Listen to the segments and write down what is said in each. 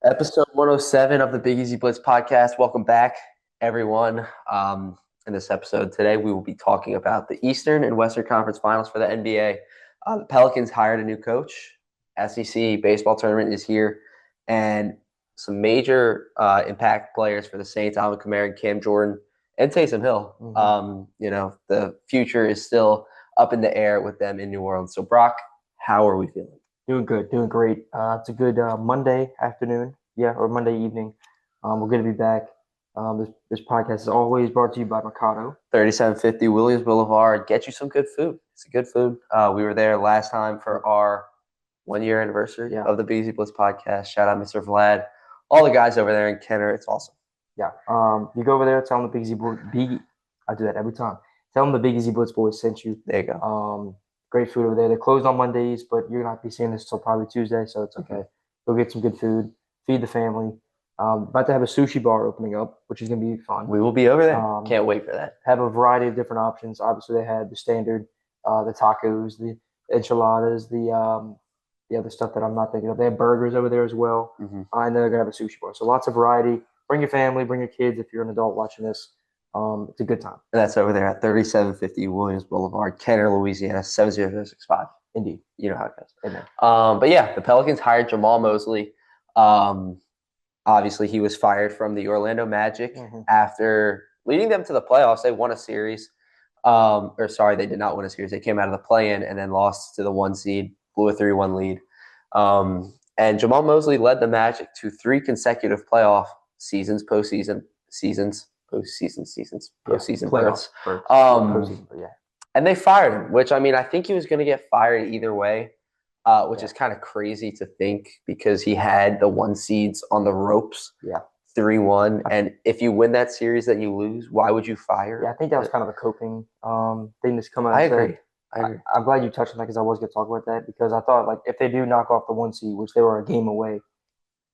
Episode 107 of the Big Easy Blitz podcast. Welcome back, everyone. In this episode today, we will be talking about the Eastern and Western Conference Finals for the NBA. The Pelicans hired a new coach. SEC baseball tournament is here, and some major impact players for the Saints: Alvin Kamara, and Cam Jordan, and Taysom Hill. The future is still up in the air with them in New Orleans. So, Brock, how are we feeling? Doing good, doing great. It's a good Monday afternoon, or Monday evening. We're going to be back. This podcast is always brought to you by Mercado. 3750 Williams Boulevard. Get you some good food. It's a good food. We were there last time for our 1-year anniversary of the Big Easy Blitz podcast. Shout out Mr. Vlad. All the guys over there in Kenner. It's awesome. Yeah. You go over there, tell them the Big Easy Blitz. I do that every time. Tell them the Big Easy Blitz boys sent you. There you go. Great food over there. They're closed on Mondays, but you're not be seeing this till probably Tuesday, so it's okay. Go get some good food, feed the family. About to have a sushi bar opening up, which is going to be fun. We will be over there. Can't wait for that. Have a variety of different options. Obviously, they had the standard, the tacos, the enchiladas, the other stuff that I'm not thinking of. They have burgers over there as well. I know they're going to have a sushi bar. So lots of variety. Bring your family, bring your kids if you're an adult watching this. It's a good time. And that's over there at 3750 Williams Boulevard, Kenner, Louisiana, 70065. Indeed. You know how it goes. Amen. But yeah, the Pelicans hired Jamahl Mosley. Obviously, he was fired from the Orlando Magic after leading them to the playoffs. They won a series. They did not win a series. They came out of the play-in and then lost to the 1 seed, blew a 3-1 lead. And Jamahl Mosley led the Magic to 3 consecutive playoff seasons, postseason berths. And they fired him, which, I think he was going to get fired either way, which is kind of crazy to think because he had the 1 seeds on the ropes, 3-1. And if you win that series that you lose, why would you fire? Yeah, I think that was kind of a coping thing that's come out. I agree. I'm glad you touched on that because I was going to talk about that because I thought, like, if they do knock off the 1 seed, which they were a game away,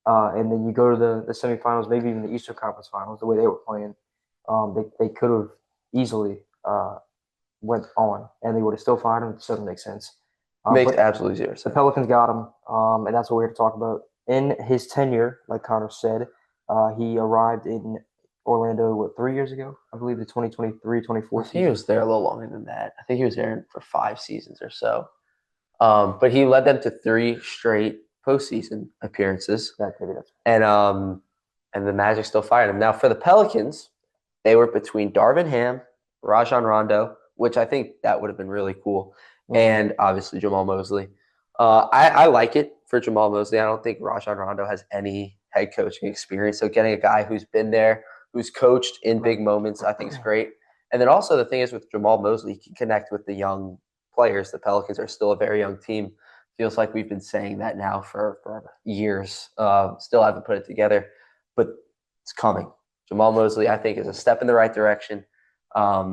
and then you go to the semifinals, maybe even the Eastern Conference Finals, the way they were playing, they could have easily went on, and they would have still fired him. It doesn't make sense. Makes absolutely zero sense. The Pelicans got him, and that's what we're here to talk about. In his tenure, like Connor said, he arrived in Orlando, 3 years ago? I believe the 2023-24 season. He was there a little longer than that. I think he was there for 5 seasons or so. But he led them to 3 straight postseason appearances. And the Magic still fired him. Now, for the Pelicans, they were between Darvin Ham, Rajon Rondo, which I think that would have been really cool, and obviously Jamahl Mosley. I like it for Jamahl Mosley. I don't think Rajon Rondo has any head coaching experience. So getting a guy who's been there, who's coached in big moments, I think is great. And then also the thing is with Jamahl Mosley, he can connect with the young players. The Pelicans are still a very young team. Feels like we've been saying that now for years. Still haven't put it together, but it's coming. Jamahl Mosley, I think, is a step in the right direction. I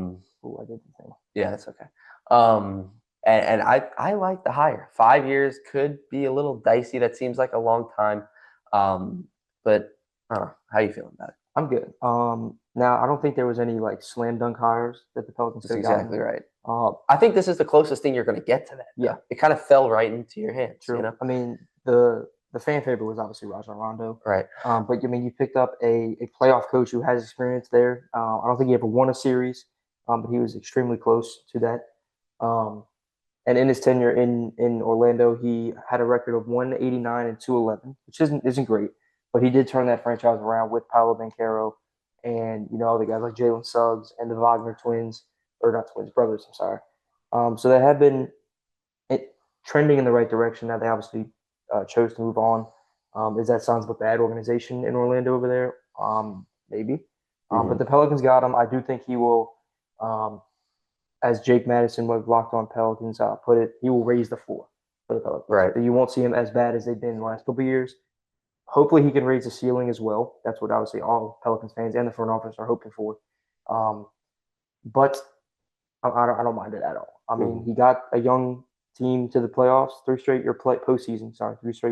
did the thing. Yeah, that's okay. And I like the hire. 5 years could be a little dicey. That seems like a long time. But I don't know. How are you feeling about it? I'm good. Now, I don't think there was any slam dunk hires that the Pelicans could have gotten. Exactly right. I think this is the closest thing you're going to get to that. Yeah. It kind of fell right into your hands. True. You know? I mean, the fan favorite was obviously Rajon Rondo. Right. But, you picked up a playoff coach who has experience there. I don't think he ever won a series, but he was extremely close to that. And in his tenure in Orlando, he had a record of 189 and 211, which isn't great. But he did turn that franchise around with Paolo Banchero and, the guys like Jalen Suggs and the Wagner twins, or not twins, brothers, I'm sorry. So they have been trending in the right direction. Now they obviously chose to move on. Is that signs of a bad organization in Orlando over there? Maybe. But the Pelicans got him. I do think he will, as Jake Madison of Locked On Pelicans put it, he will raise the floor for the Pelicans. Right. You won't see him as bad as they've been in the last couple of years. Hopefully he can raise the ceiling as well. That's what obviously all Pelicans fans and the front office are hoping for. But I don't mind it at all. I mean, he got a young team to the playoffs, 3 straight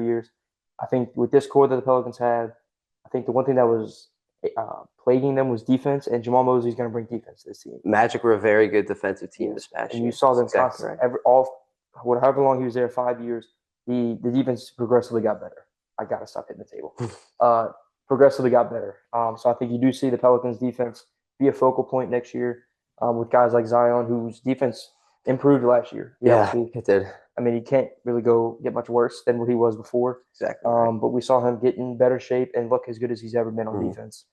years. I think with this core that the Pelicans have, I think the one thing that was plaguing them was defense, and Jamahl Mosley is going to bring defense to this team. Magic were a very good defensive team this past year. And you saw them constantly. However long he was there, 5 years, the defense progressively got better. I gotta stop hitting the table. Progressively got better. So I think you do see the Pelicans defense be a focal point next year with guys like Zion, whose defense improved last year. Yeah, Yeah, it did. I mean, he can't really go get much worse than what he was before. Exactly right. But we saw him get in better shape and look as good as he's ever been on Mhm. defense.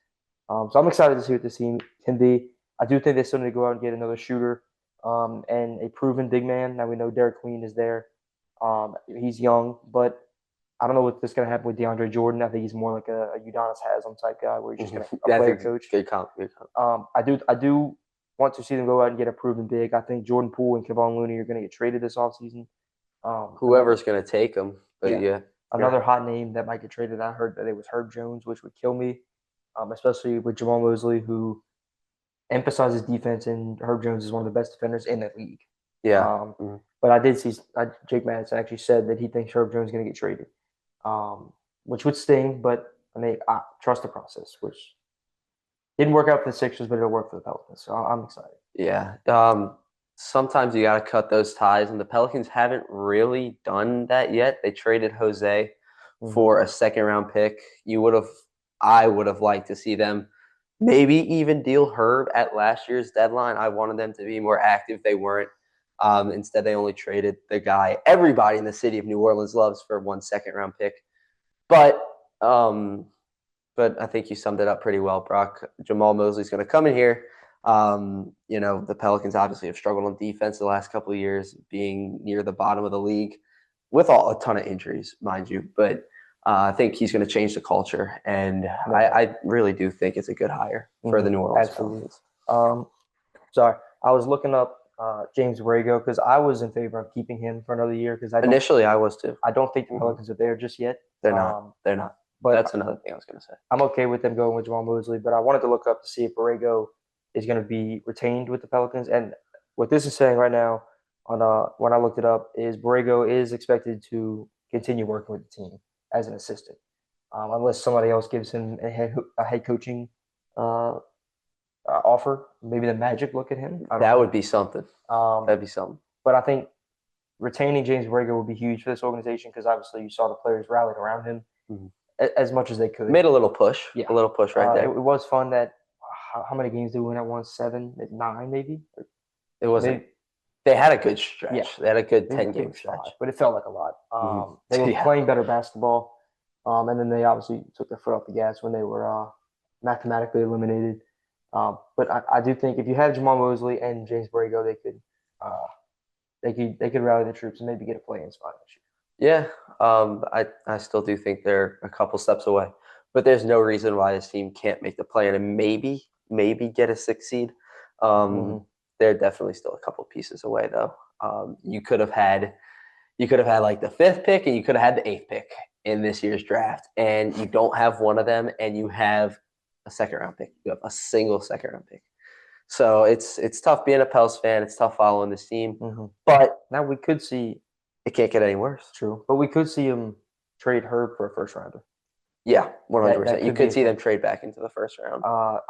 So I'm excited to see what this team can be. I do think they still need to go out and get another shooter and a proven big man. Now we know Derek Queen is there. He's young, but I don't know what's going to happen with DeAndre Jordan. I think he's more like a Udonis Haslam type guy where he's just going to a That's player a coach. good comp. Good comp. I do want to see them go out and get a proven big. I think Jordan Poole and Kevon Looney are going to get traded this offseason. Whoever's going to take them, but Yeah. yeah. Another hot name that might get traded, I heard that it was Herb Jones, which would kill me, especially with Jamahl Mosley, who emphasizes defense, and Herb Jones is one of the best defenders in the league. Yeah. But I did see Jake Madison actually said that he thinks Herb Jones is going to get traded, which would sting, but I mean, I trust the process, which didn't work out for the Sixers, but it'll work for the Pelicans. So I'm excited. Yeah. Sometimes you got to cut those ties, and the Pelicans haven't really done that yet. They traded Jose for a second-round pick. I would have liked to see them maybe even deal Herb at last year's deadline. I wanted them to be more active. They weren't. Instead, they only traded the guy everybody in the city of New Orleans loves for one second-round pick. But I think you summed it up pretty well, Brock. Jamahl Mosley's going to come in here. The Pelicans obviously have struggled on defense the last couple of years, being near the bottom of the league with a ton of injuries, mind you. But I think he's going to change the culture, and I really do think it's a good hire for the New Orleans Pelicans. Sorry, I was looking up James Borrego because I was in favor of keeping him for another year because initially I was too. I don't think the Pelicans are there just yet. They're not. They're not. But that's another thing I was going to say. I'm okay with them going with Jamahl Mosley, but I wanted to look up to see if Borrego is going to be retained with the Pelicans. And what this is saying right now, on when I looked it up, is Borrego is expected to continue working with the team as an assistant, unless somebody else gives him a head coaching offer. Maybe the Magic look at him. That would be something. That'd be something. But I think retaining James Borrego would be huge for this organization because obviously you saw the players rallying around him as much as they could. Made a little push. Yeah. A little push right there. It was fun that how many games did we win at once? 7, 9 maybe? It wasn't. They had a good stretch. Yeah. They had a good 10-game stretch. But it felt like a lot. They were playing better basketball. And then they obviously took their foot off the gas when they were mathematically eliminated. But I do think if you have Jamahl Mosley and James Borrego, they could rally the troops and maybe get a play-in spot this year. Yeah, I still do think they're a couple steps away, but there's no reason why this team can't make the play-in and maybe get a 6 seed. They're definitely still a couple pieces away though. You could have had like the 5th pick and you could have had the 8th pick in this year's draft, and you don't have one of them, and you have a 2nd-round pick. You have a single 2nd-round pick. So it's tough being a Pels fan. It's tough following this team. But now we could see it can't get any worse. True, but we could see him trade Herb for a 1st-rounder. Yeah, 100%. You could see them trade back into the 1st round.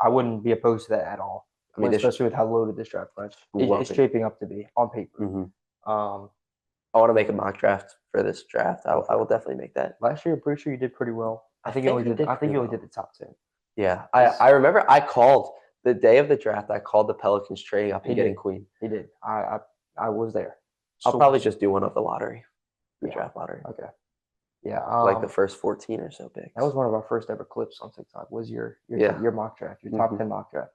I wouldn't be opposed to that at all. I mean, especially with how loaded this draft was. It's shaping up to be on paper. I want to make a mock draft for this draft. I will definitely make that. Last year, I'm pretty sure you did pretty well. I think you only did the top 10. Yeah, I remember I called the day of the draft. I called the Pelicans trading up and getting Queen. He did. I was there. I'll probably just do one of the lottery, the draft lottery. Okay. Yeah, like the first 14 or so picks. That was one of our first ever clips on TikTok. Was your mock draft, your top 10 mock draft?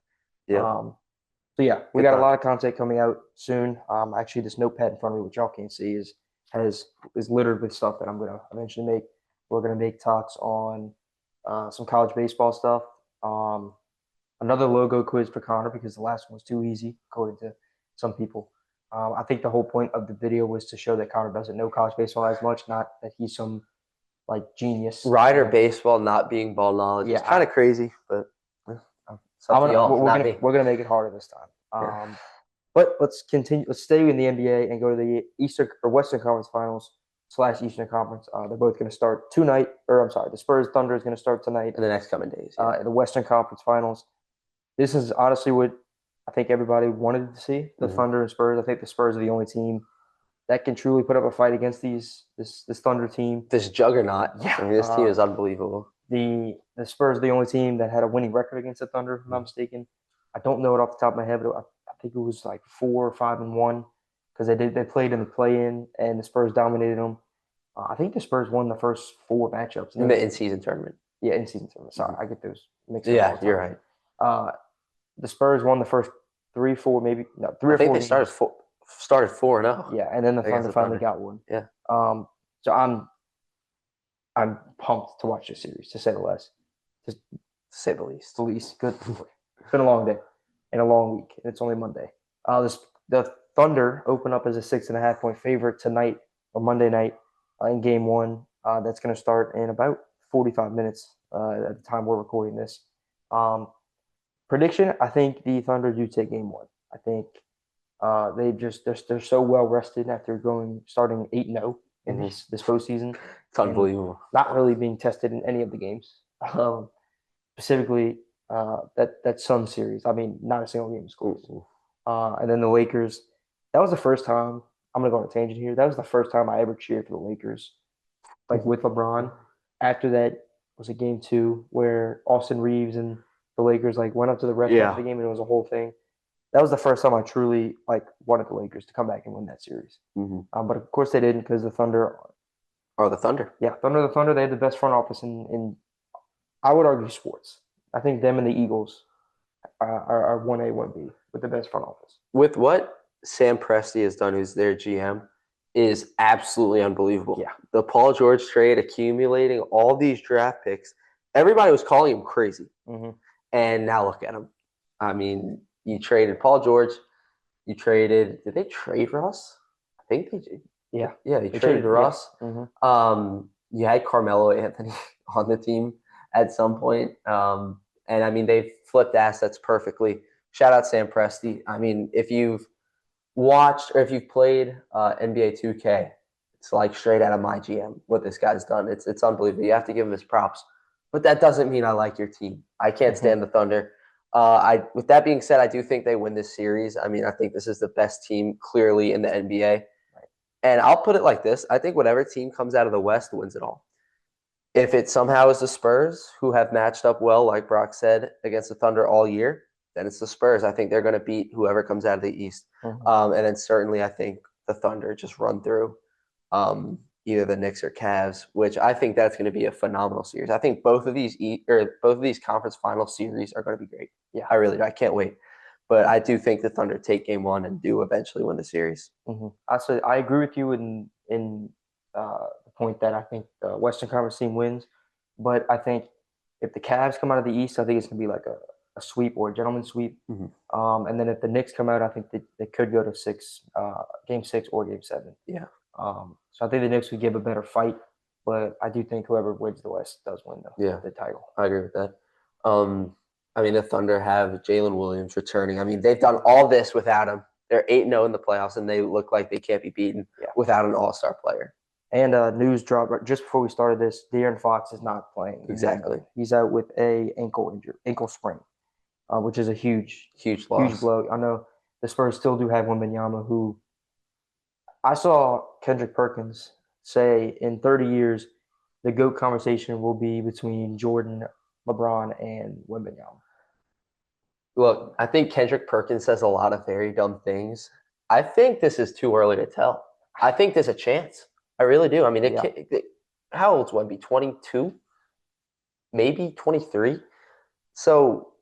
Yeah. So yeah, we got a lot of content coming out soon. Actually, this notepad in front of me, which y'all can't see, is littered with stuff that I'm gonna eventually make. We're gonna make talks on some college baseball stuff. Another logo quiz for Connor because the last one was too easy, according to some people. I think the whole point of the video was to show that Connor doesn't know college baseball as much, not that he's some genius. Rider baseball not being ball knowledge. It's kind of crazy, but we're gonna make it harder this time. But let's continue. Let's stay in the NBA and go to the Eastern or Western Conference Finals / Eastern Conference. They're both going to start tonight. Or I'm sorry, the Spurs Thunder is going to start tonight. In the next coming days. The Western Conference Finals. This is honestly what I think everybody wanted to see, the Thunder and Spurs. I think the Spurs are the only team that can truly put up a fight against this Thunder team. This juggernaut. Yeah, I mean, this team is unbelievable. the Spurs are the only team that had a winning record against the Thunder, if I'm not mistaken. I don't know it off the top of my head, but I think it was like 4 or 5-1 because they played in the play-in and the Spurs dominated them. I think the Spurs won the first 4 matchups. In the in-season tournament. Yeah, in-season tournament. Sorry, I get those mixed up all Yeah, the time. you're right. Uh, the Spurs won the first 3, 4, maybe no, three I or think four they games. started 4-0. Yeah, and then the Against Thunder the finally Thunder. got one. Yeah. So I'm pumped to watch this series, to say the least. Just To say the least. the least. Good. It's been a long day and a long week, and it's only Monday. The Thunder open up as a 6.5-point favorite tonight or Monday night in Game 1. That's going to start in about 45 minutes at the time we're recording this. Prediction: I think the Thunder do take Game 1. I think they're so well rested after starting 8-0 in this postseason. It's unbelievable. Not really being tested in any of the games. Specifically that Sun series. I mean, not a single game was close. And then the Lakers. That was the first time. I'm gonna go on a tangent here. That was the first time I ever cheered for the Lakers, like with LeBron. After that was a Game 2 where Austin Reeves and the Lakers like went up to the ref after the game and it was a whole thing. That was the first time I truly like wanted the Lakers to come back and win that series. But of course they didn't because the Thunder. Or the Thunder. Yeah, the Thunder. They had the best front office in I would argue sports. I think them and the Eagles are 1A, 1B with the best front office. With what Sam Presti has done, who's their GM, is absolutely unbelievable. Yeah. The Paul George trade, accumulating all these draft picks. Everybody was calling him crazy. And now look at him. I mean, you traded Paul George. Did they trade Russ? I think they did. Yeah. Yeah, they traded Russ. Yeah. You had Carmelo Anthony on the team at some point. And I mean, they've flipped assets perfectly. Shout out Sam Presti. I mean, if you've watched or if you've played NBA 2K, it's like straight out of my GM what this guy's done. It's unbelievable. You have to give him his props. But that doesn't mean I like your team. I can't stand the Thunder. With that being said, I do think they win this series. I mean, I think this is the best team clearly in the NBA. Right. And I'll put it like this. I think whatever team comes out of the West wins it all. If it somehow is the Spurs, who have matched up well, like Brock said, against the Thunder all year, then it's the Spurs. I think they're going to beat whoever comes out of the East. And then certainly I think the Thunder just run through either the Knicks or Cavs, which I think that's going to be a phenomenal series. I think both of these conference final series are going to be great. Yeah, I really do. I can't wait. But I do think the Thunder take Game 1 and do eventually win the series. I agree with you in the point that I think the Western Conference team wins, but I think if the Cavs come out of the East, I think it's going to be like a sweep or a gentleman's sweep. And then if the Knicks come out, I think they could go to Game 6 or Game 7. Yeah. So I think the Knicks would give a better fight, but I do think whoever wins the West does win the title. I agree with that. I mean, the Thunder have Jalen Williams returning. I mean, they've done all this without him. They're 8-0 in the playoffs, and they look like they can't be beaten without an all-star player. And news dropped just before we started this, De'Aaron Fox is not playing. Exactly. He's out with a ankle sprain, which is a huge loss. Huge blow. I know the Spurs still do have Wembanyama, who I saw Kendrick Perkins say in 30 years, the GOAT conversation will be between Jordan, LeBron, and Wembanyama. Look, I think Kendrick Perkins says a lot of very dumb things. I think this is too early to tell. I think there's a chance. I really do. I mean, how old's Wemby? 22? Maybe 23? So,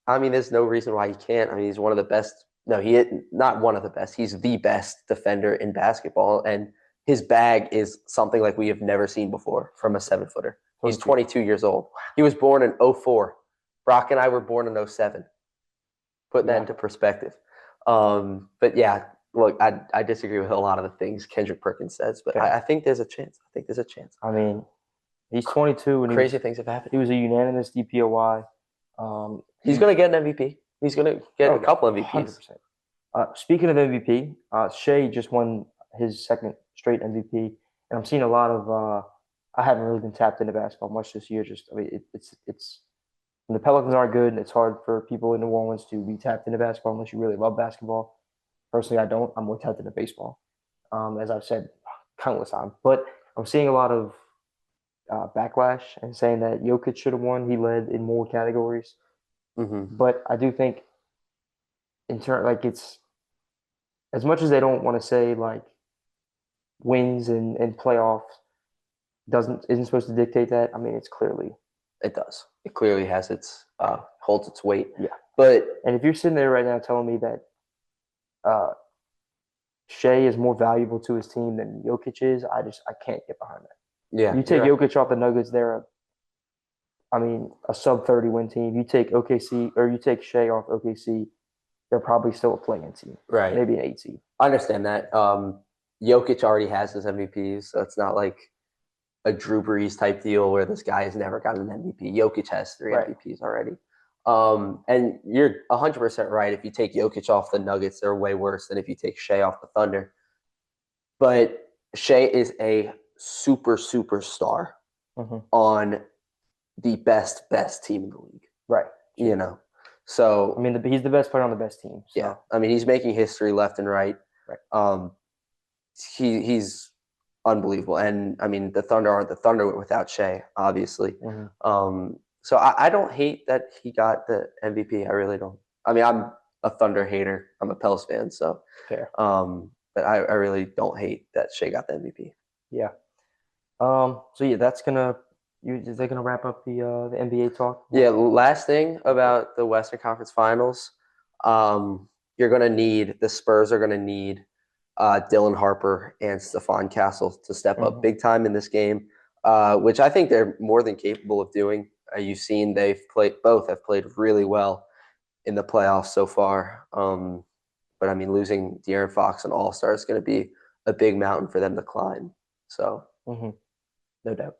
I mean, there's no reason why he can't. I mean, he's one of the best. No, he is not one of the best. He's the best defender in basketball, and his bag is something like we have never seen before from a 7-footer. He's 22 years old. He was born in 2004. Brock and I were born in 2007. Put that into perspective. But yeah, look, I disagree with a lot of the things Kendrick Perkins says, but I think there's a chance. I mean, he's 22 and crazy things have happened. He was a unanimous DPOY. He's going to get an MVP. He's going to get a couple MVPs. 100%. Speaking of MVP, Shea just won his second straight MVP, and I'm seeing a lot of. I haven't really been tapped into basketball much this year. It's when the Pelicans aren't good, and it's hard for people in New Orleans to be tapped into basketball unless you really love basketball. Personally, I don't. I'm more tapped into baseball. as I've said countless times. But I'm seeing a lot of backlash and saying that Jokic should have won. He led in more categories, Hmm. but I do think in turn, like it's as much as they don't want to say like wins and playoffs doesn't isn't supposed to dictate that. I mean, it's clearly It does. It clearly has its holds its weight. yeah. But And if you're sitting there right now telling me that uh, Shea is more valuable to his team than Jokic is, I can't get behind that. yeah, You you're take right. Jokic off the Nuggets, they're I mean a sub 30 win team. You take OKC or you take Shea off OKC, they're probably still a playing team, Right. maybe an 8 seed. I understand that. Jokic already has his MVPs, so it's not like a Drew Brees type deal where this guy has never gotten an MVP. Jokic has three Right. MVPs already. And you're 100% right. If you take Jokic off the Nuggets, they're way worse than if you take Shea off the Thunder. But Shea is a super star Mm-hmm. on the best team in the league. Right. You know, so I mean, he's the best player on the best team. So. yeah, I mean he's making history left and right. Right. He's unbelievable, and I mean the Thunder aren't the Thunder without Shea, obviously. Mm-hmm. So I don't hate that he got the MVP. I really don't. I mean I'm a Thunder hater. I'm a Pels fan, so Fair. but I really don't hate that Shea got the MVP. Yeah. So yeah, is that gonna wrap up the NBA talk? Yeah. Last thing about the Western Conference Finals, you're gonna need the Spurs are gonna need Dylan Harper and Stephon Castle to step up Mm-hmm. big time in this game, which I think they're more than capable of doing. You've seen both have played really well in the playoffs so far. But I mean, losing De'Aaron Fox and All Star is going to be a big mountain for them to climb. So, Mm-hmm. No doubt.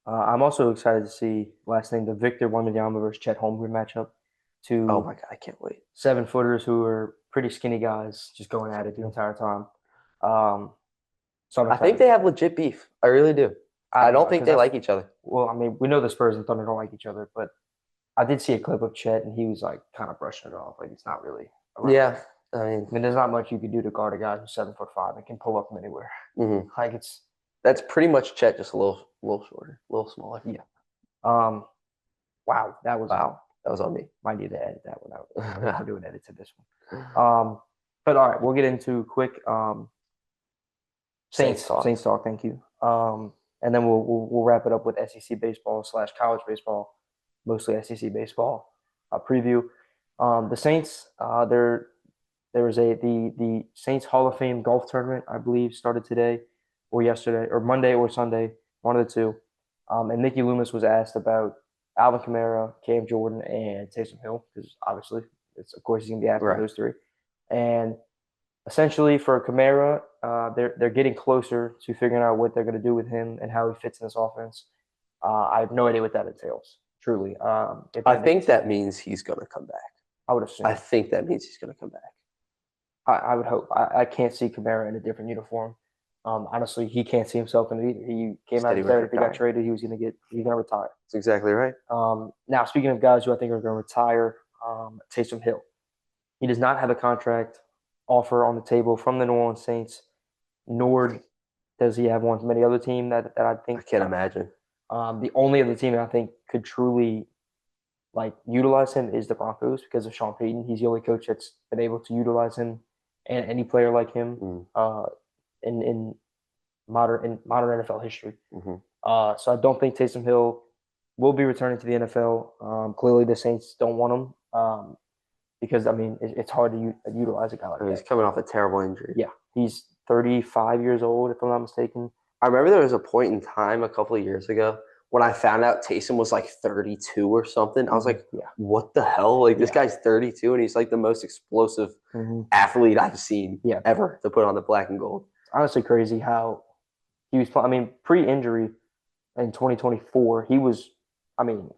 I'm also excited to see last thing the Victor Wembanyama versus Chet Holmgren matchup. oh Two my God, I can't wait. 7-footers who are pretty skinny guys just going at it the entire time. So I'm I think excited. they have legit beef. I really do. I don't don't know think because they like each other. well, I mean, we know the Spurs and Thunder don't like each other, but I did see a clip of Chet and he was like kind of brushing it off, like it's not really around. Yeah, I I mean, mean, there's not much you can do to guard a guy who's 7'5" and can pull up from anywhere. mhm. Like it's That's pretty much Chet, just a little shorter, a little smaller. yeah. Um, wow, that was Wow, that was on me. might need to edit that one out. I have to do an edit to this one. But all right, we'll get into quick Saints talk. Saints talk. Thank you. And then we'll wrap it up with SEC baseball / college baseball, mostly SEC baseball preview. The Saints, there was the Saints Hall of Fame golf tournament, I believe, started today or yesterday or Monday or Sunday, one of the two. And Mickey Loomis was asked about Alvin Kamara, Cam Jordan, and Taysom Hill because obviously, of course he's gonna be asking Right. those three. And essentially for Kamara, they're getting closer to figuring out what they're going to do with him and how he fits in this offense. I have no idea what that entails. Truly, I think that means he's going to come back. I would assume. I think that means he's going to come back. I would hope. I can't see Kamara in a different uniform. Honestly, he can't see himself in it either. He came out and said if he got traded, he's going to retire. That's exactly right. Now, speaking of guys who I think are going to retire, Taysom Hill. He does not have a contract offer on the table from the New Orleans Saints, nor does he have one from any other team that I think I can't imagine. The only other team that I think could truly like utilize him is the Broncos because of Sean Payton. He's the only coach that's been able to utilize him and any player like him in modern NFL history. Mm-hmm. So I don't think Taysom Hill will be returning to the NFL. Clearly, the Saints don't want him because I mean it's hard to utilize a guy like that. He's coming off a terrible injury. Yeah, he's 35 years old, if I'm not mistaken. I remember there was a point in time a couple of years ago when I found out Taysom was like 32 or something. I was like, what the hell? Like, this guy's 32, and he's like the most explosive athlete I've seen ever to put on the black and gold. It's honestly crazy how he was playing. I mean, pre-injury in 2024, he was, I mean,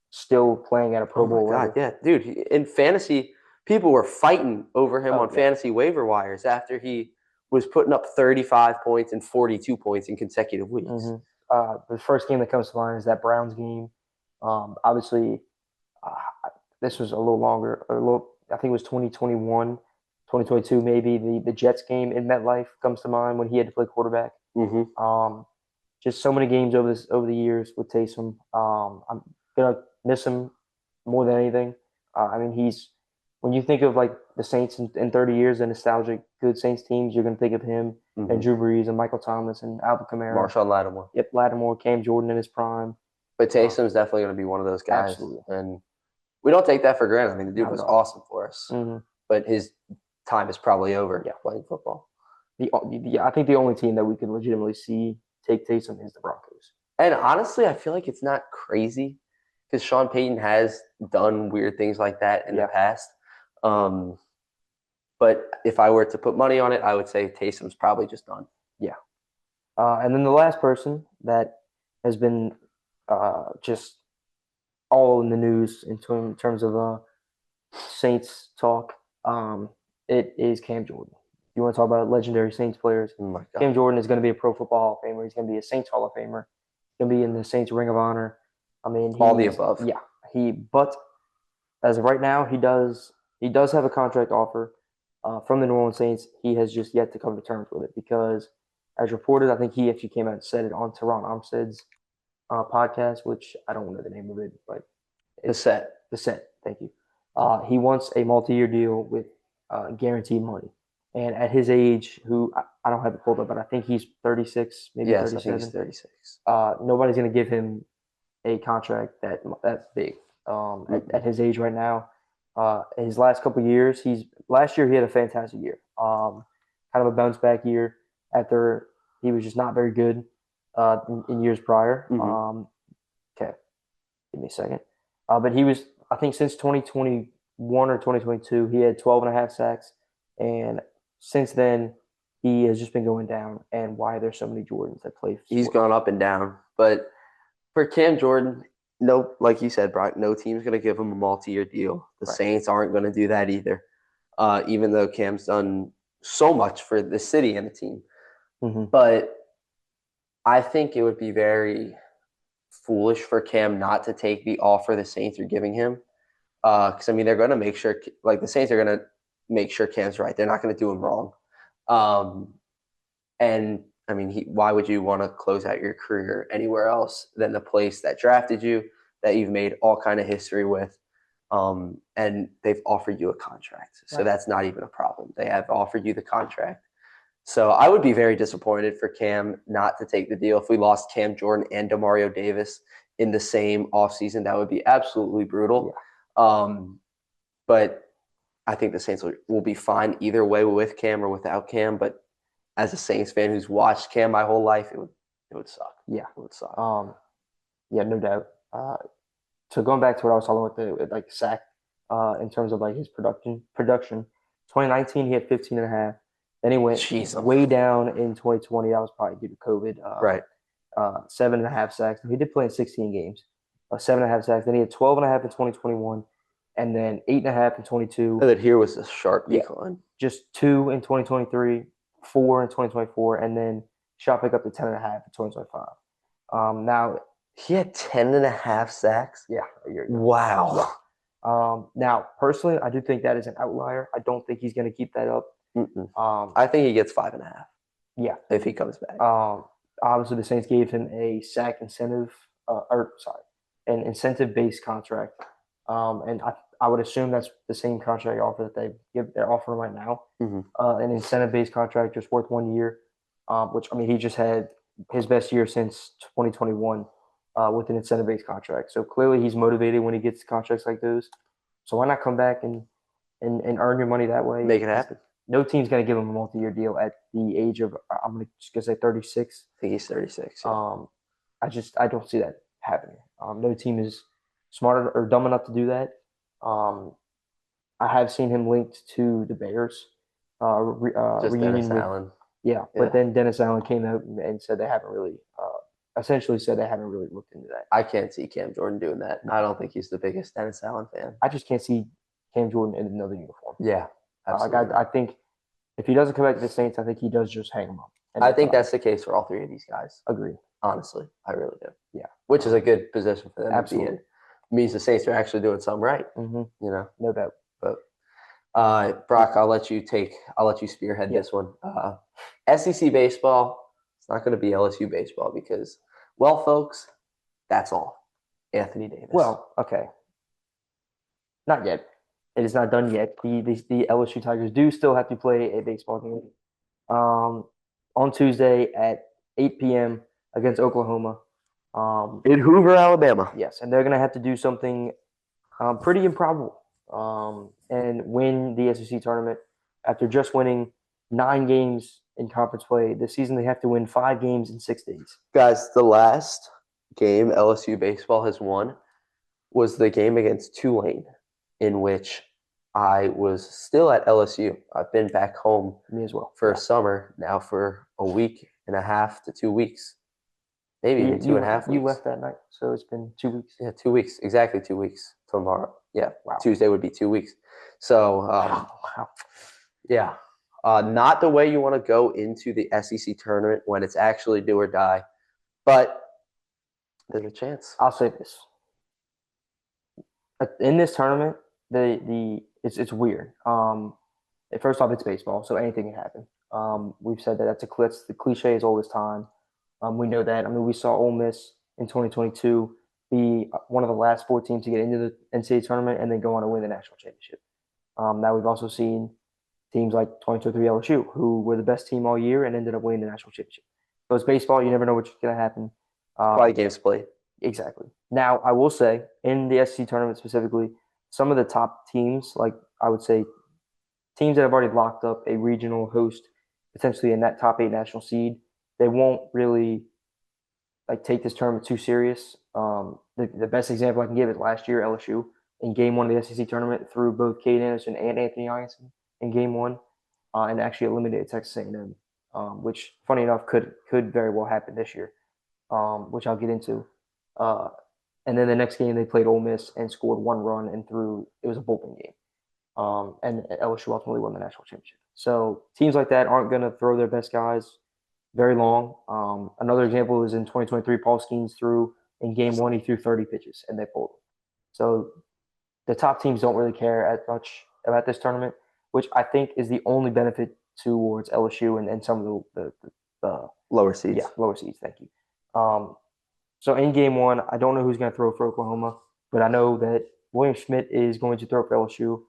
still playing at a Pro Bowl level. Yeah, dude. In fantasy, people were fighting over him on fantasy waiver wires after he was putting up 35 points and 42 points in consecutive weeks. The first game that comes to mind is that Browns game. Obviously, this was a little longer. I think it was 2021. 2022 maybe the Jets game in MetLife comes to mind when he had to play quarterback. Mm-hmm. Um, just so many games over the years with Taysom. I'm gonna miss him more than anything. I mean, he's when you think of like the Saints in 30 years, the nostalgic good Saints teams, you're gonna think of him and Mm-hmm. Drew Brees and Michael Thomas and Alvin Kamara. Marshawn Lattimore. Yep, Lattimore, Cam Jordan in his prime. But Uh, Taysom's definitely going to be one of those guys. absolutely, And we don't take that for granted. I mean, the dude not was at all. awesome for us. Mm-hmm. But his time is probably over Yeah, playing football. I think the only team that we can legitimately see take Taysom is the Broncos. And honestly, I feel like it's not crazy because Sean Payton has done weird things like that in the past. But if I were to put money on it, I would say Taysom's probably just done. Yeah. And then the last person that has been just all in the news in terms of Saints talk, it is Cam Jordan. You want to talk about legendary Saints players? Oh my God. Cam Jordan is going to be a Pro Football Hall of Famer. He's going to be a Saints Hall of Famer. He's going to be in the Saints Ring of Honor. I mean, all the above. Yeah, but as of right now, he does have a contract offer from the New Orleans Saints. He has just yet to come to terms with it because, as reported, I think he actually came out and said it on Teron Armstead's podcast, which I don't know the name of it, but The set. The set. Thank you. He wants a multi-year deal with guaranteed money. And at his age, I don't have it pulled up, but I think he's 36, maybe yes, 37. I think he's 36. Nobody's going to give him a contract that's big at his age right now. His last couple of years, last year he had a fantastic year. Kind of a bounce back year after he was just not very good in years prior. Mm-hmm. Okay, give me a second. But he was, I think, since 2021 or 2022, he had 12 and a half sacks, and since then he has just been going down. And why there's so many Jordans that play? He's gone up and down, but for Cam Jordan, no, like you said, Brock, no team's going to give him a multi-year deal. The Saints aren't going to do that either, even though Cam's done so much for the city and the team. Mm-hmm. But I think it would be very foolish for Cam not to take the offer the Saints are giving him. Because, I mean, they're going to make sure, like the Saints are going to make sure Cam's right. They're not going to do him wrong. And I mean, why would you want to close out your career anywhere else than the place that drafted you, that you've made all kind of history with, and they've offered you a contract. So that's not even a problem. They have offered you the contract. So I would be very disappointed for Cam not to take the deal. If we lost Cam Jordan and Demario Davis in the same offseason, that would be absolutely brutal. Yeah. But I think the Saints will be fine either way with Cam or without Cam. But as a Saints fan who's watched Cam my whole life, it would suck. Yeah, it would suck. Yeah, no doubt. So going back to what I was talking about, the like sack, in terms of like his production. 2019 he had 15 and a half. Then he went way down in 2020. That was probably due to COVID. Right. 7.5 sacks. He did play in 16 games. 7.5 sacks. Then he had 12.5 in 2021, and then 8.5 in 22. And then here was a sharp decline. Just 2 in 2023, 4 in 2024, and then shot back up to 10.5 in 2025. Now he had 10.5 sacks. Yeah. Wow. Yeah. Now, personally, I do think that is an outlier. I don't think he's going to keep that up. I think he gets 5.5. Yeah, if he comes back. Obviously, the Saints gave him a sack incentive, an incentive-based contract, and I would assume that's the same contract offer that they're offering right now. Mm-hmm. An incentive-based contract just worth 1 year, which I mean he just had his best year since 2021 with an incentive-based contract. So clearly he's motivated when he gets contracts like those. So why not come back and earn your money that way? Make it happen. No team's going to give him a multi-year deal at the age of, I'm going to say 36. I think he's 36. Yeah. I don't see that happening. No team is smart or dumb enough to do that. I have seen him linked to the Bears. Just reunion Dennis with, Allen. Yeah, but then Dennis Allen came out and said they haven't really, essentially said they haven't really looked into that. I can't see Cam Jordan doing that. I don't think he's the biggest Dennis Allen fan. I just can't see Cam Jordan in another uniform. Yeah. Absolutely. I think if he doesn't come back to the Saints, I think he does just hang them up. I think that's the case for all three of these guys. Agreed. Honestly, I really do. Yeah. Which is a good position for them Absolutely. to be in. It means the Saints are actually doing something right. Mm-hmm. You know? No doubt. But Brock, I'll let you spearhead Yeah. this one. SEC baseball, it's not going to be LSU baseball because, well, folks, that's all. Anthony Davis. Well, okay. Not yet. It is not done yet. The LSU Tigers do still have to play a baseball game on Tuesday at 8 p.m. against Oklahoma. In Hoover, Alabama. Yes, and they're going to have to do something pretty improbable and win the SEC tournament after just winning 9 games in conference play this season. They have to win 5 games in 6 days. Guys, the last game LSU baseball has won was the game against Tulane, in which I was still at LSU. I've been back home Me as well for a summer now for a week and a half to 2 weeks, maybe even two and a half weeks. You left that night, so it's been 2 weeks. Yeah, 2 weeks. Exactly 2 weeks. Tomorrow. Yeah. Wow. Tuesday would be 2 weeks. So, Wow. yeah. Not the way you want to go into the SEC tournament when it's actually do or die, but there's a chance. I'll say this. In this tournament, it's weird. First off, it's baseball, so anything can happen. We've said that that's the cliche is all this time. We know that. I mean, we saw Ole Miss in 2022 be one of the last 4 teams to get into the NCAA tournament and then go on to win the national championship. Now we've also seen teams like 2023 LSU, who were the best team all year and ended up winning the national championship. So it's baseball. You never know what's going to happen. Why the game's played. Exactly. Now, I will say, in the SEC tournament specifically, some of the top teams, like I would say teams that have already locked up a regional host, potentially in that top 8 national seed, they won't really take this tournament too serious. The best example I can give is last year LSU in Game 1 of the SEC tournament threw both Cade Anderson and Anthony Ianson in Game 1 and actually eliminated Texas A&M, which, funny enough, could very well happen this year, which I'll get into. And then the next game they played Ole Miss and scored 1 run and it was a bullpen game. And LSU ultimately won the national championship. So teams like that aren't going to throw their best guys very long. Another example is in 2023, Paul Skeens threw in Game 1, he threw 30 pitches and they pulled him. So the top teams don't really care as much about this tournament, which I think is the only benefit towards LSU and some of the lower seeds. Yeah, lower seeds. Thank you. So in Game 1, I don't know who's going to throw for Oklahoma, but I know that William Schmidt is going to throw for LSU.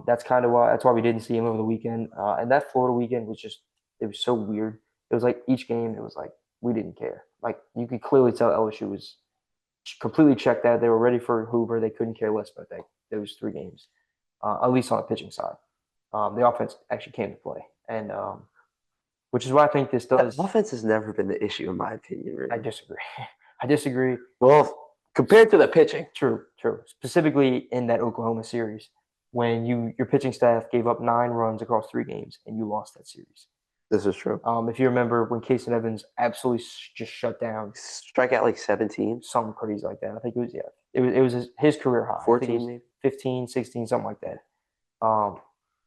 That's why we didn't see him over the weekend. And that Florida weekend it was so weird. It was like each game, it was like we didn't care. Like you could clearly tell LSU was completely checked out. They were ready for Hoover. They couldn't care less about those 3 games, at least on the pitching side. The offense actually came to play, and which is why I think this does. The offense has never been the issue, in my opinion. Really. I disagree. Well, compared to the pitching. True. Specifically in that Oklahoma series, when your pitching staff gave up 9 runs across 3 games and you lost that series. This is true. If you remember when Casey Evans absolutely just shut down, strike out like 17, something crazy like that. I think it was his career high. 14, maybe 15, 16, something like that.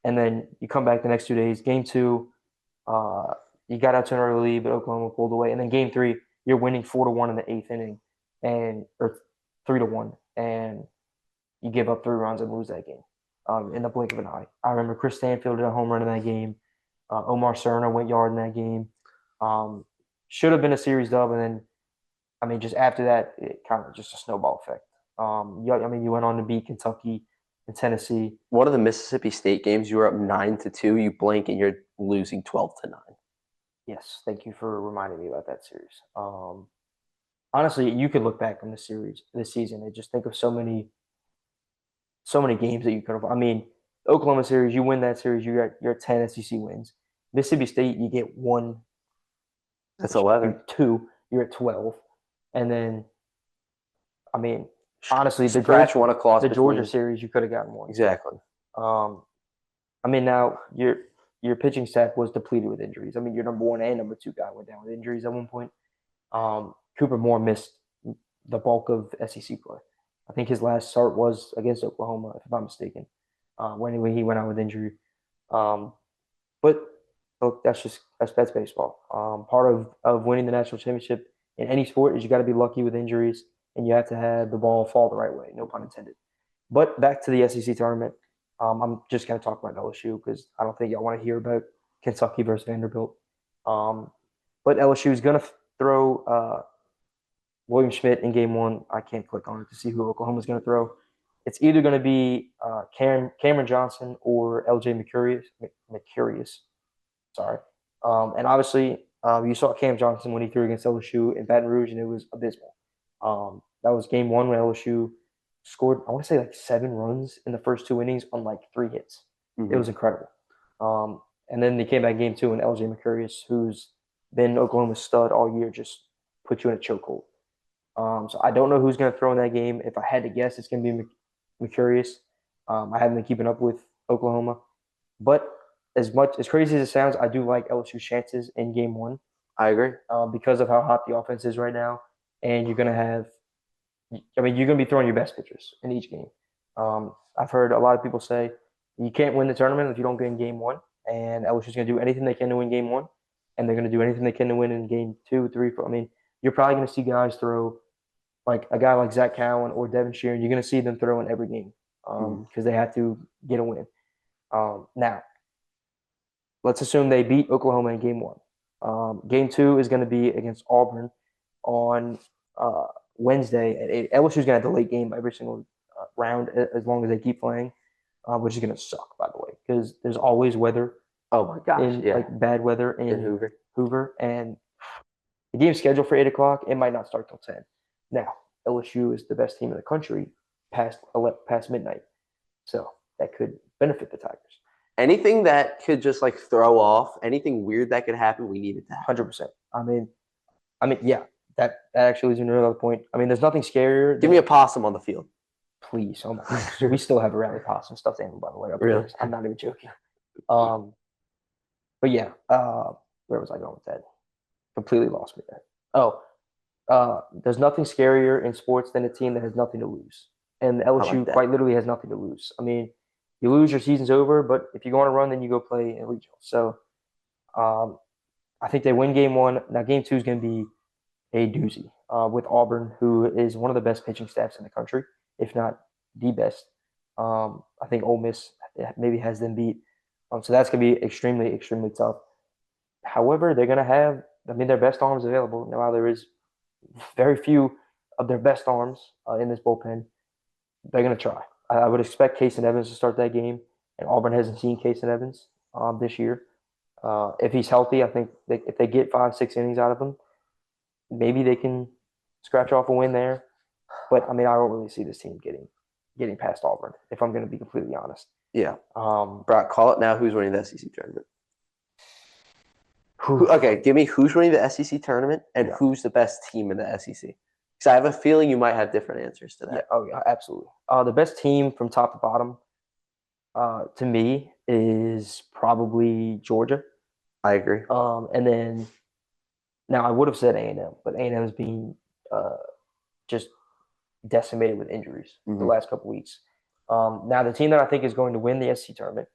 And then you come back the next 2 days. Game 2, you got out to an early lead, but Oklahoma pulled away. And then Game 3, you're winning 4-1 in the 8th inning, or 3-1, and you give up 3 runs and lose that game in the blink of an eye. I remember Chris Stanfield did a home run in that game. Omar Cerna went yard in that game. Should have been a series dub, and then, just after that, it kind of just a snowball effect. You went on to beat Kentucky and Tennessee. One of the Mississippi State games, you were up 9-2. You blink and you're losing 12-9. Yes, thank you for reminding me about that series. Honestly, you could look back on this season, and just think of so many games that you could have. Oklahoma series, you win that series, you're at 10 SEC wins. Mississippi State, you get 1. That's 11. 2, you're at 12. And then, honestly, the Georgia series, you could have gotten 1. Exactly. Now your pitching staff was depleted with injuries. Your number 1 and number 2 guy went down with injuries at one point. Cooper Moore missed the bulk of SEC play. I think his last start was against Oklahoma, if I'm not mistaken, when he went out with injury. But look, that's baseball. Part of winning the national championship in any sport is you got to be lucky with injuries, and you have to have the ball fall the right way. No pun intended. But back to the SEC tournament. I'm just going to talk about LSU because I don't think y'all want to hear about Kentucky versus Vanderbilt. Um, but LSU is going to throw William Schmidt in game one. I can't click on it to see who Oklahoma's going to throw. It's either going to be Cameron Johnson or LJ Mercurius. Sorry. And obviously, you saw Cam Johnson when he threw against LSU in Baton Rouge, and it was abysmal. That was game one when LSU scored, I want to say like 7 runs in the first 2 innings on like 3 hits. Mm-hmm. It was incredible. And then they came back game 2, and LJ Mercurius, who's been Oklahoma's stud all year, just put you in a chokehold. So I don't know who's going to throw in that game. If I had to guess, it's going to be Mercurius. I haven't been keeping up with Oklahoma, but as crazy as it sounds, I do like LSU's chances in game one. I agree. Because of how hot the offense is right now, and you're going to have, I mean, you're going to be throwing your best pitchers in each game. I've heard a lot of people say you can't win the tournament if you don't get in game one, and LSU's going to do anything they can to win game one, and they're going to do anything they can to win in game 2, 3, 4. I mean, you're probably going to see guys throw like a guy like Zach Cowan or Devin Sheeran. You're going to see them throw in every game because they have to get a win. Now, let's assume they beat Oklahoma in game one. Game 2 is going to be against Auburn on Wednesday at 8. LSU's going to have the late game every single round as long as they keep playing, which is going to suck, by the way, because there's always weather. Oh my gosh, like bad weather in Hoover, and the game's scheduled for 8 o'clock. It might not start till 10. Now, LSU is the best team in the country past midnight, so that could benefit the Tigers. Anything that could just like throw off, anything weird that could happen, we need it to happen. 100%. I mean, yeah, that actually is another point. I mean, there's nothing scarier. Give me a possum on the field. Please. Oh my gosh. We still have a rally possum stuffed animal, by the way. Really? I'm not even joking. But yeah, where was I going with that? Completely lost me there. There's nothing scarier in sports than a team that has nothing to lose. And LSU quite literally has nothing to lose. I mean, you lose, your season's over, but if you go on a run, then you go play in regional. So I think they win game 1. Now, game 2 is going to be a doozy with Auburn, who is one of the best pitching staffs in the country, if not the best. I think Ole Miss maybe has them beat. So that's going to be extremely, extremely tough. However, they're going to have, their best arms available. Now, there is very few of their best arms in this bullpen. They're going to try. I would expect Case and Evans to start that game, and Auburn hasn't seen Case and Evans this year. If he's healthy, I think if they get 5-6 innings out of him, maybe they can scratch off a win there. But I mean, I don't really see this team getting past Auburn, if I'm going to be completely honest. Yeah. Brock, call it now. Who's winning the SEC tournament? Okay, give me who's winning the SEC tournament and who's the best team in the SEC. Because I have a feeling you might have different answers to that. Yeah, oh, yeah, absolutely. The best team from top to bottom, to me, is probably Georgia. I agree. And then, now I would have said A&M, but A&M is being just decimated with injuries the last couple weeks. Now, the team that I think is going to win the SEC tournament,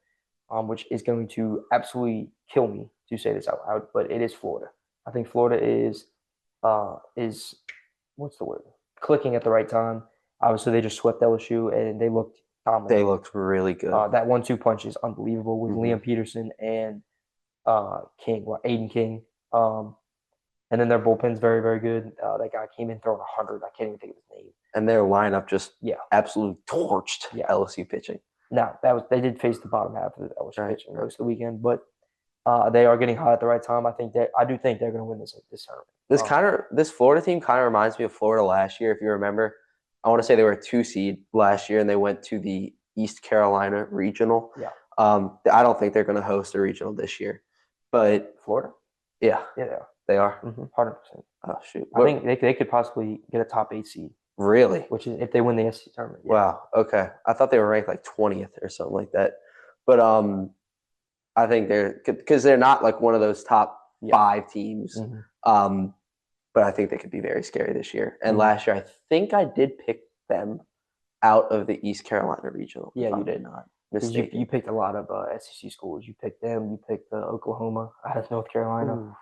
which is going to absolutely kill me to say this out loud, but it is Florida. I think Florida is what's the word? Clicking at the right time. Obviously, they just swept LSU, and they looked dominant. They looked really good. That 1-2 punch is unbelievable with Liam Peterson and Aiden King. And then their bullpen's very, very good. That guy came in throwing 100. I can't even think of his name. And their lineup just absolutely torched LSU pitching. Now, they did face the bottom half of the LSU pitching most of the weekend, but they are getting hot at the right time. I do think they're going to win this tournament. This Florida team kind of reminds me of Florida last year. If you remember, I want to say they were a 2 seed last year, and they went to the East Carolina regional. Yeah. I don't think they're going to host a regional this year, but Florida. Yeah, they are. 100%. Oh shoot! I think they could possibly get a top 8 seed. Really? Which is if they win the SEC tournament. Yeah. Wow. Okay. I thought they were ranked like 20th or something like that, but I think because they're not like one of those top 5 teams. But I think they could be very scary this year. And last year, I think I did pick them out of the East Carolina regional. Yeah, you did not. You picked a lot of SEC schools. You picked them. You picked Oklahoma out of North Carolina.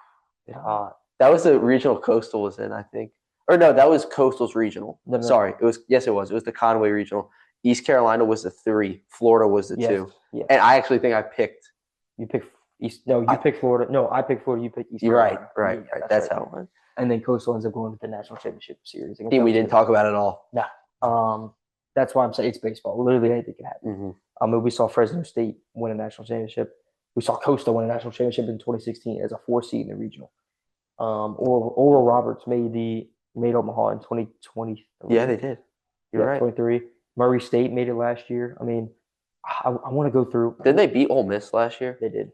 That was the regional Coastal was in, I think. Or no, that was Coastal's regional. No. Sorry, it was. Yes, it was. It was the Conway regional. East Carolina was the 3. Florida was the Yes. 2. Yes. And I actually think I picked. You picked East. No, you picked Florida. No, I picked Florida. You picked East You're Carolina. right. Yeah, That's right. how it went. And then Coastal ends up going to the national championship series. Team we didn't talk about at all. No. That's why I'm saying it's baseball. Literally anything can happen. Mm-hmm. I mean, we saw Fresno State win a national championship. We saw Coastal win a national championship in 2016 as a 4 seed in the regional. Oral Roberts made Omaha in 2023. Yeah, they did. You're right. 23. Murray State made it last year. I mean, I want to go through. Did they beat Ole Miss last year? They did.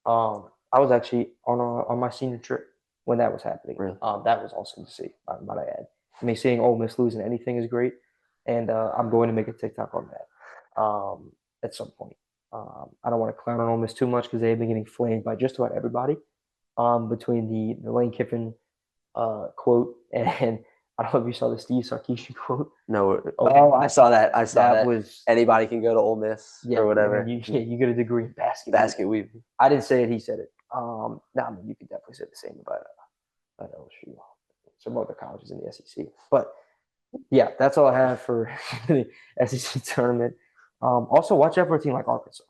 I was actually on my senior trip when that was happening. Really? That was awesome to see, might I add. I mean, seeing Ole Miss losing anything is great, and I'm going to make a TikTok on that at some point. I don't want to clown on Ole Miss too much because they have been getting flamed by just about everybody. Between the Lane Kiffin quote and I don't know if you saw the Steve Sarkisian quote. No. Oh, I saw that. That was anybody can go to Ole Miss or whatever. You get a degree in basket weaving. I didn't say it. He said it. No, I mean you could definitely say the same about LSU, some other colleges in the SEC. But yeah, that's all I have for the SEC tournament. Also, watch out for a team like Arkansas.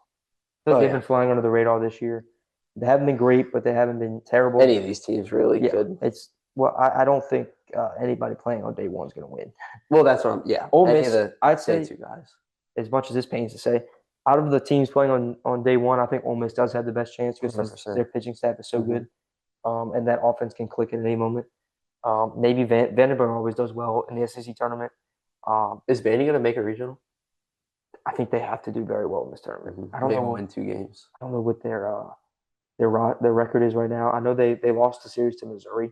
They've been flying under the radar this year. They haven't been great, but they haven't been terrible. Any of these teams really good. I don't think anybody playing on day one is going to win. Well, that's what Ole Miss, I'd say 2 guys. As much as this pains to say, out of the teams playing on day one, I think Ole Miss does have the best chance because their pitching staff is so good, and that offense can click at any moment. Maybe Vanderbilt always does well in the SEC tournament. Is Vandy going to make a regional? I think they have to do very well in this tournament. I don't know. Win 2 games. I don't know what their record is right now. I know they lost the series to Missouri.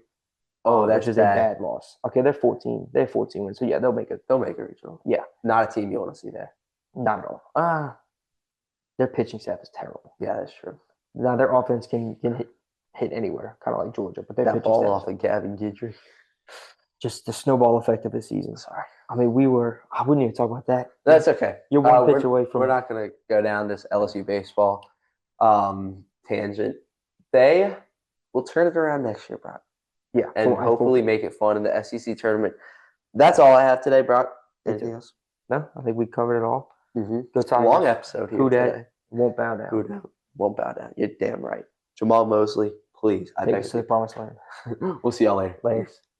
Oh, that's which is a bad loss. Okay, they're 14. They have 14 wins. So yeah, they'll make a regional. Yeah, not a team you want to see there. Not at all. Their pitching staff is terrible. Yeah, that's true. Now their offense can hit anywhere, kind of like Georgia, but their that ball off of Gavin Guidry. Just the snowball effect of the season. Sorry. I mean, I wouldn't even talk about that. That's okay. You're one pitch away from. We're not going to go down this LSU baseball tangent. They will turn it around next year, Brock. Yeah. And hopefully make it fun in the SEC tournament. That's all I have today, Brock. Anything else? No, I think we covered it all. Mm-hmm. It's a long episode here today. Won't bow down. Won't bow down. You're damn right. Jamahl Mosley, please. Take us to the promised land. We'll see y'all later. Later.